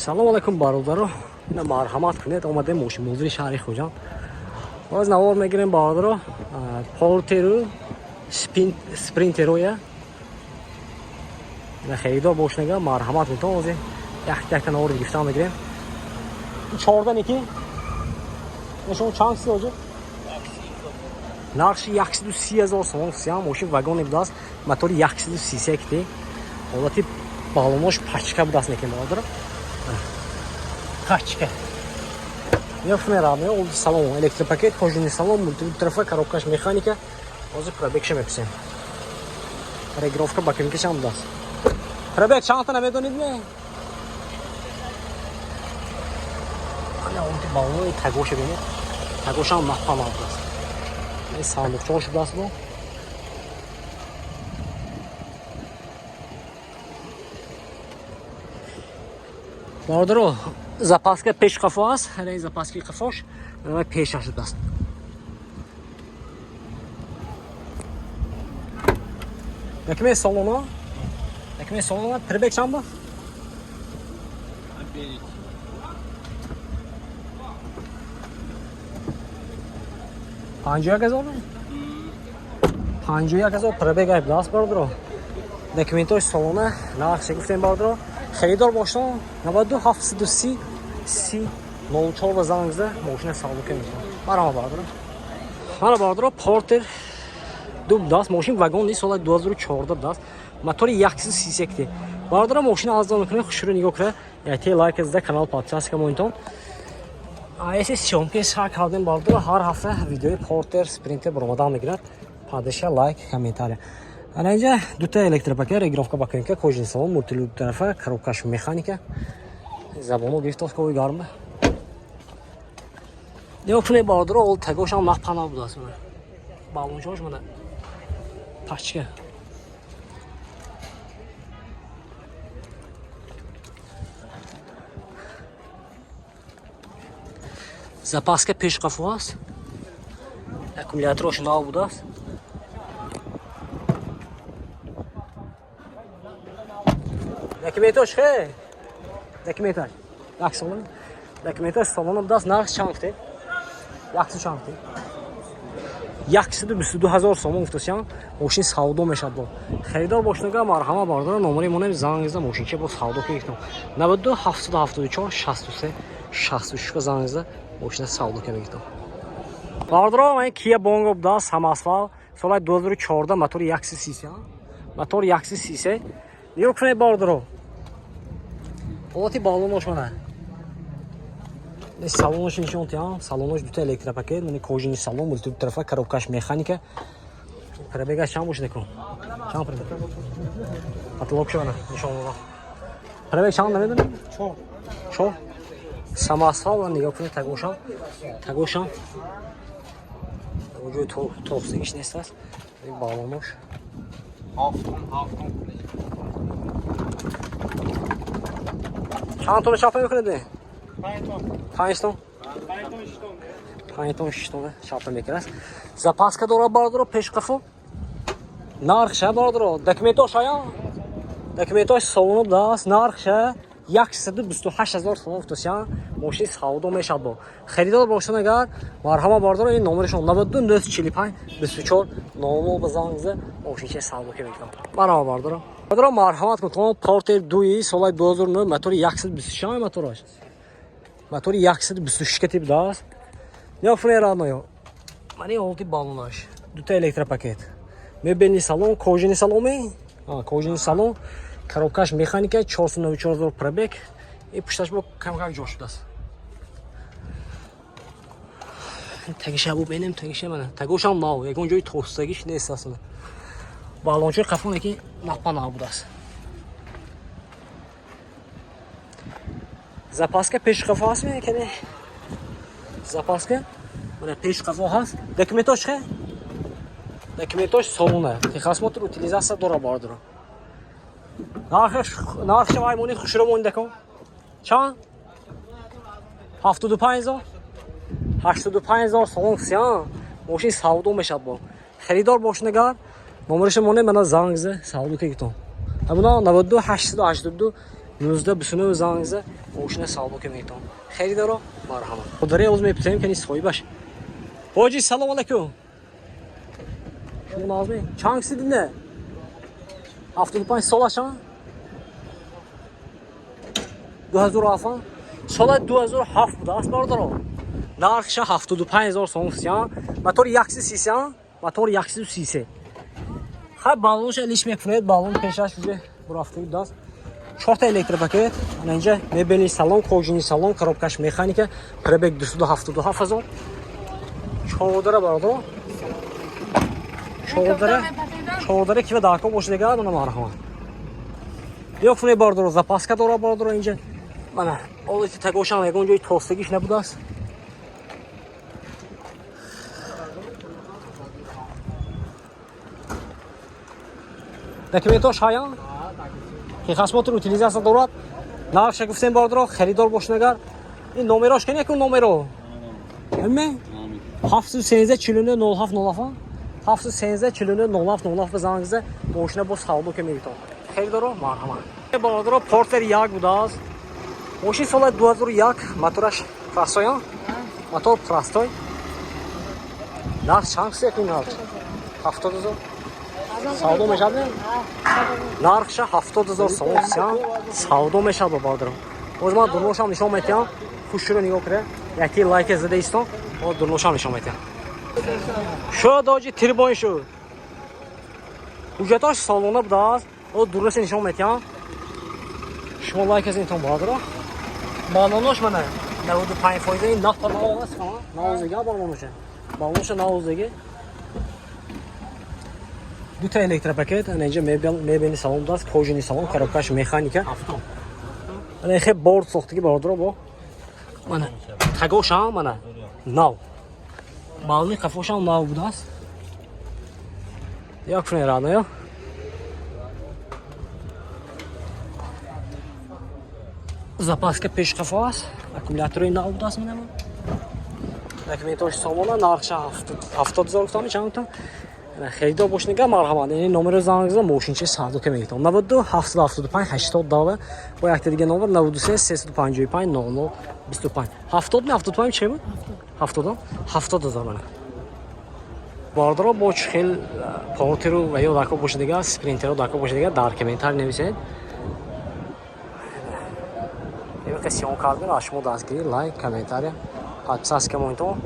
салом алайкум бародаро. Ина марҳамат кунед, омадем мошин музри шаҳри Хуҷанд. Боз навор мегирем бародаро. Портеру спринтероя. Ина херидор бошнага марҳамат метавон ози як навор гирифтан мегирем. 14 неки. Нишон чанд си оҷо? Нархши 130,000 сомон сиям мошин вагоне будааст. Мотори 133 кити. ҳолати балонош пачка будааст некем бародаро. Пачка. Як мераме ол салон электропакет, кожаный салон, мультитрафа, коробкаш механика. Озир пробег ша меписем. Регировка ба ким кишам будааст. Пробег чанд та намедонид не? Ана он ти балонои тагоша бинед. Тагошам махпама будааст. Ин сандуқчааш будааст бо. Бародаро, запаска пеш қафо аст. Ҳалаи запаски қафош ва пешаш шудааст. Якме салона? Якме салона пробег чанд ба? 51,000? 51,000 пробег ай будааст бародаро. Документош салона нархш гуфтем бародаро. Херидор бошон 92 730 04 ба занг зада мошина савдока мекунам. Барама бародаро. Мана бародаро Портер ду будааст. Мошин вагон нест, соли 2014 будааст. Мотори 133 кити. Бародаро мошина арзон мекунем, хушро нигоҳ кунед. Яйте лайк зада, канал подписка монитон. Если съемки сар кардем бародаро, ҳар ҳафта видеои Портер спринтер баромадан мегирад. Подписка, лайк, комментарий. Ана инҷа дута электропакет, регировка ба кабинка, кожаный салон, мультитрафа, коробкаш механика. Забоно гирифтост кои гарма. Нёхне бародаро ол тагошам махпана будааст. Балончош мана пачка. Запаска пеш қафо аст. Аккумуляторош нав будааст. Документош хе? Документош. Як салон? Документош салона будааст. Нархш чанд ките? 122,000 сомон гуфтасиям. Мошин савдо мешавад бо. Херидор бошнага марҳама бародаро, номери монем занг зада мошинча бо савдо кунем. 92 774 63 66 занг зада мошина савдо кунем. Бародаро ман Kia Bongo будааст, ҳамасфал, соли 2014, мотори 133. Мотори 133. Нигоҳ кунед бародаро. ҳолати балонош мана. Салонош нишон тиям, салонош дута электропакет, мани кожаный салон, мультитрафа, коробкаш механика. Пробегаш чанд бош некун? Чанд пробег? Потолок шо мана нишон ва. Пробег чанд намедонӣ? 4. Самосвал нигоҳ кунед тагошам. Тагошам. Оҷои тохсигиш нест аст. Балонош. Чанд тон чапа мекунед не? 5 тон. 5 тон 6 тон чапа мекунад. Запаска дора бародаро пеш қафо. Нархша бародаро. Документош ая? Документош салоно будааст. Нархша 128,000 сомон гуфтасиям. мошини савдо мешавад бо. Херидор бошад агар марҳама бародаро, ин номеришон 92 945 24 00 ба занг зада мошинчаи савдо ка мекунам. Марҳама бародаро. Бародаро марҳамат кунед. Портер 2 соли 2009 мотори 126 моторош. Мотори 126 кати будааст. Нёфне радноё. Мани олти балонаш. Дута электропакет. Мебелни салон, кожаный салон ме? Кожаный салон. Коробкаш механика 494,000 пробег. И пушташ бо кам-кам ҷо шудааст. Тагиша бубинем, тагиша мана. Тагошам нав, ягон ҷои тостагиш нест аст. Балончои қафоне ки напа нав будааст. Запаска пеш қафо аст ме кене? Запаска мана пеш қафо ҳаст. Документош хе? Документош салона. Техосмотр утилизация дора бародаро. Нархш маймони хушро монда кон. Чанд? 75,000? 85,000 сомон сиям. мошин савдо мешавад бо. Херидор бошад агар номериш монем мана занг зада савдо ка гитон. Абуна 92 882 19 29 занг зада ماشین سالو که میتونم خیلی دارم مرحبا خداری از میپرسیم که نیست خوبی باش باجی سلام علیکم شما نازمی چند کسی دینه 75 سالشان 2007 سال 2007 بوده است برادر نرخش 75000 سوم سیان موتور 130 موتور 133 خب بالونش لیش میکنید بالون پیشش вже برافته داست 4 تا електропакет اینجا мебельный салон кожаный салон коробкаш механика пробег 277000 чордара барадо чордара кива дако бошидага мана мархама ёк фуне бардро запаска дора бардро инҷа мана олити тагошам ягон ҷои тостагиш набудааст документош ҳаян ки хасмотр утилизация дорад нархша гуфтем бардро харидор бошнагар ин номерош кен якун номеро ҳаме 713 49 07 07 713 49 07 07 бизангиза мошина бо савдо ке мебитон харидоро марҳамат бардро портер 1 будааст мошин соли 2001 мотораш простоян мотор простой нарх чанд секунд нарх 70000 савдо мешавад нархша 70000 сом сиан савдо мешавад бардро боз ман дурношам нишон метиҳам хушро нигоҳ кире яки лайк зада истон о дурношам нишон метиҳам шо доҷи трибон шо ҳуҷҷаташ солона будааст о дурнаси нишон метиҳам шумо лайк зинтон бардро балонош мана 95% нафта наост наозига балоноша балоноша наозига دو تا електропакет اینجا میبینی سالن داشت کожаный салон коробкаш механика این خیلی борд ساختگی بردارم با من تگوشم من نو بالنی قفوشم نو بوده است یک فنی رانه یا запаска پیش قفو است اکومولاتوری نو بوده است من دکمنتاش سامانه نرخش 70000 تومان چند تا خریدار бошнига марҳамат ин номеро занг зада мошинчи савдо ка метавон 92 775 80 дала бо якта дига номер 93 355 00 25 70 75 чӣ буд 70 70000 мана бардро бо чихел портеру ва ё дако бошидига спринтеро дако бошидига дар комментар нависед ё касион кардем ашмо дастгирӣ лайк комментария подписка монто